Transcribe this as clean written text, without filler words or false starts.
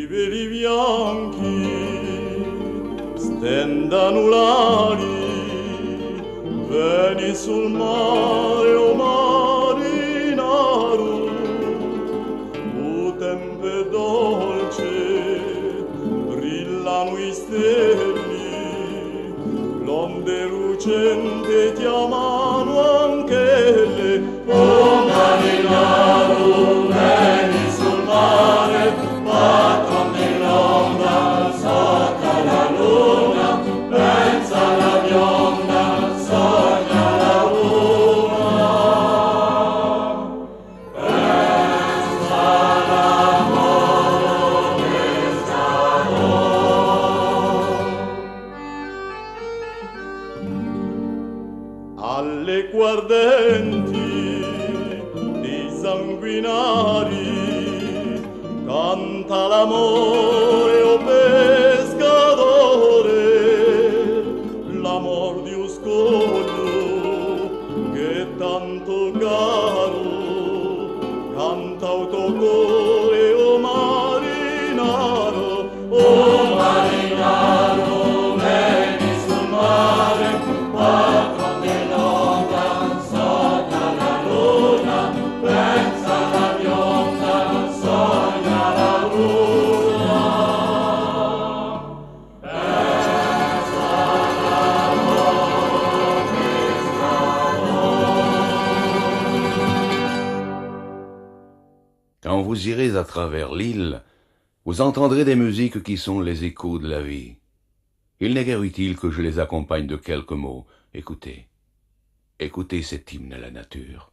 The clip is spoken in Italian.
veli bianchi stendano l'ali, veni sul mare, o marinaro, o tempe dolce, brillano i stelle, l'onde lucente chiamano anch'elle. O marinaro, veni sul mare, patron dell'onda, sotto la luna, pensa alla bionda, sogna la luna, pensa all'amore che sarò. Alle guardenti sanguinari canta l'amore, o pescatore, l'amor di un scoglio che è tanto caro, canta autocore, o marinaro, o marinaro, veni sul mare, patron dell'onda, sogna la luna, pensa alla bionda, sogna la luna, pensa all'amore che Quand vous irez à travers l'île, vous entendrez des musiques qui sont les échos de la vie. Il n'est guère utile que je les accompagne de quelques mots. Écoutez, écoutez cet hymne à la nature.